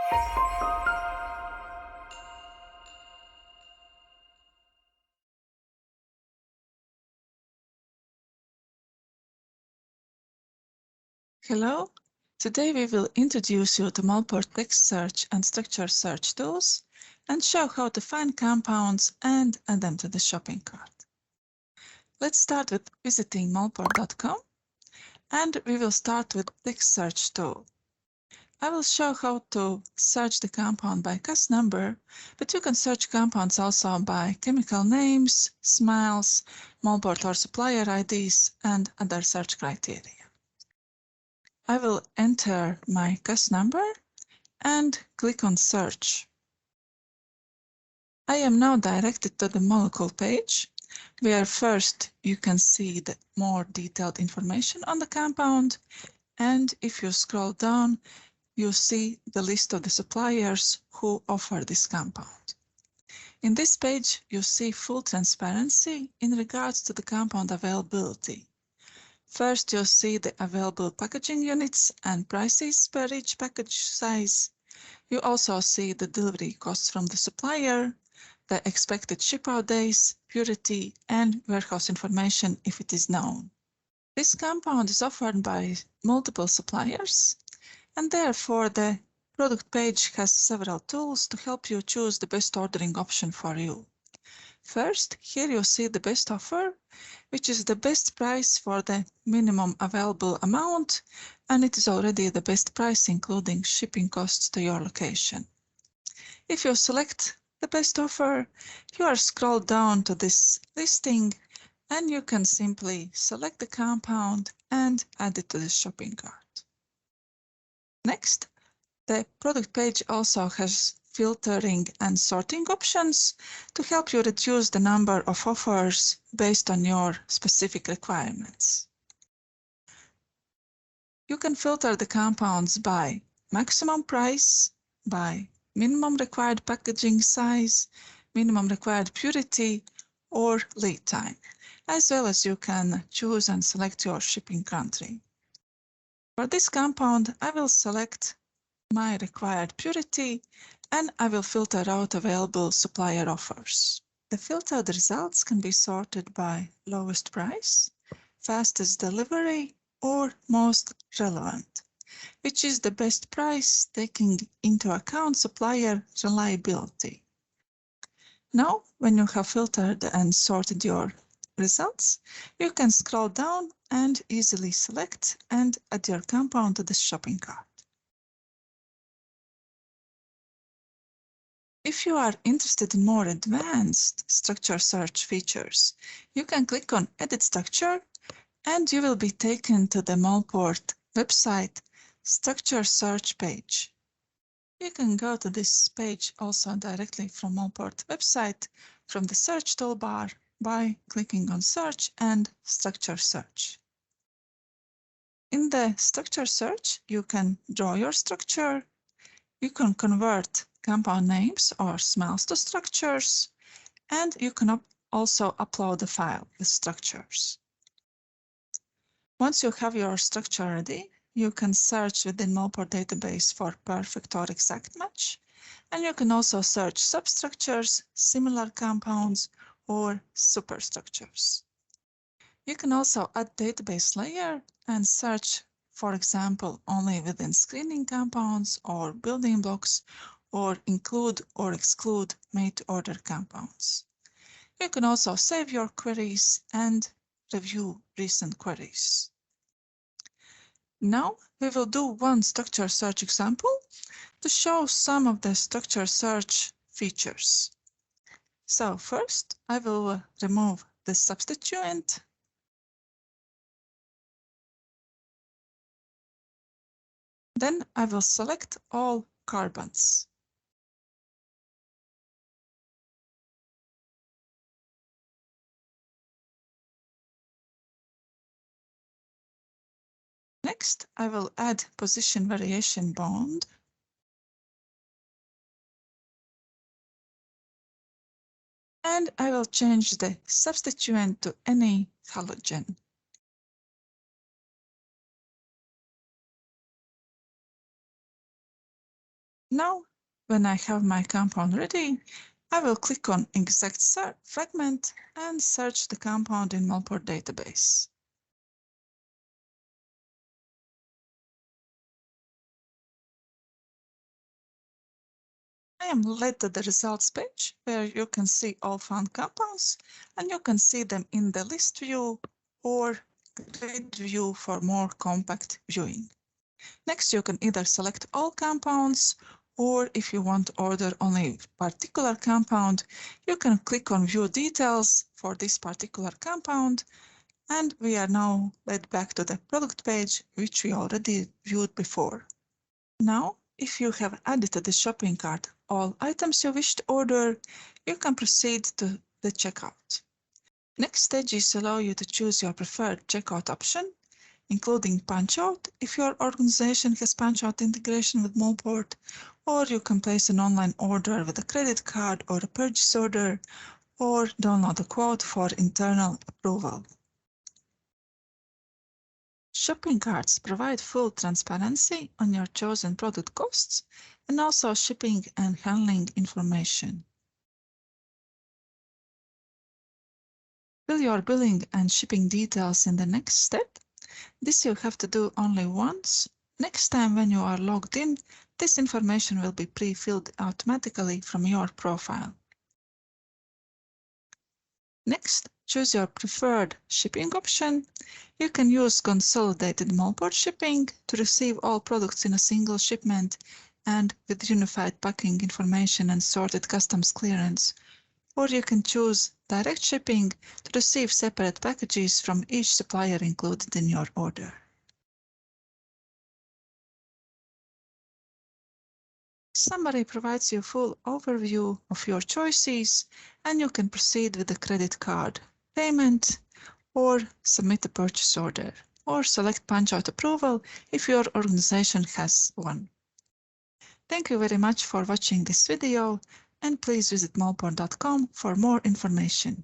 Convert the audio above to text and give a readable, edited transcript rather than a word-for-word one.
Hello, today we will introduce you to Molport text search and structure search tools and show how to find compounds and add them to the shopping cart. Let's start with visiting molport.com, and we will start with text search tool. I will show how to search the compound by CAS number, but you can search compounds also by chemical names, smells, Molport or supplier IDs, and other search criteria. I will enter my CAS number and click on Search. I am now directed to the molecule page, where first you can see the more detailed information on the compound, and if you scroll down, you see the list of the suppliers who offer this compound. In this page, you see full transparency in regards to the compound availability. First, you'll see the available packaging units and prices per each package size. You also see the delivery costs from the supplier, the expected ship-out days, purity, and warehouse information if it is known. This compound is offered by multiple suppliers, and therefore the product page has several tools to help you choose the best ordering option for you. First, here you see the best offer, which is the best price for the minimum available amount, and it is already the best price including shipping costs to your location. If you select the best offer, you are scrolled down to this listing, and you can simply select the compound and add it to the shopping cart. Next, the product page also has filtering and sorting options to help you reduce the number of offers based on your specific requirements. You can filter the compounds by maximum price, by minimum required packaging size, minimum required purity, or lead time, as well as you can choose and select your shipping country. For this compound, I will select my required purity, and I will filter out available supplier offers. The filtered results can be sorted by lowest price, fastest delivery, or most relevant, which is the best price taking into account supplier reliability. Now, when you have filtered and sorted your results, you can scroll down and easily select and add your compound to the shopping cart. If you are interested in more advanced structure search features, you can click on Edit Structure, and you will be taken to the Molport website Structure Search page. You can go to this page also directly from Molport website from the Search toolbar by clicking on Search and Structure Search. In the Structure Search, you can draw your structure, you can convert compound names or smells to structures, and you can also upload a file with structures. Once you have your structure ready, you can search within Molport database for perfect or exact match, and you can also search substructures, similar compounds, or superstructures. You can also add database layer and search, for example, only within screening compounds or building blocks, or include or exclude made-to-order compounds. You can also save your queries and review recent queries. Now we will do one structure search example to show some of the structure search features. So first, I will remove the substituent. Then I will select all carbons. Next, I will add position variation bond. And I will change the substituent to any halogen. Now, when I have my compound ready, I will click on Exact Fragment and search the compound in Molport database. I am led to the results page where you can see all found compounds and you can see them in the list view or grid view for more compact viewing. Next, you can either select all compounds, or if you want to order only a particular compound, you can click on View Details for this particular compound, and we are now led back to the product page, which we already viewed before. Now, if you have added to the shopping cart all items you wish to order, you can proceed to the checkout. Next stages allow you to choose your preferred checkout option, including punch-out if your organization has punch-out integration with Molport, or you can place an online order with a credit card or a purchase order, or download a quote for internal approval. Shopping carts provide full transparency on your chosen product costs and also shipping and handling information. Fill your billing and shipping details in the next step. This you have to do only once. Next time when you are logged in, this information will be pre-filled automatically from your profile. Next, choose your preferred shipping option. You can use consolidated Molport shipping to receive all products in a single shipment and with unified packing information and sorted customs clearance. Or you can choose direct shipping to receive separate packages from each supplier included in your order. Summary provides you a full overview of your choices, and you can proceed with the credit card payment, or submit a purchase order, or select punch-out approval if your organization has one. Thank you very much for watching this video, and please visit molport.com for more information.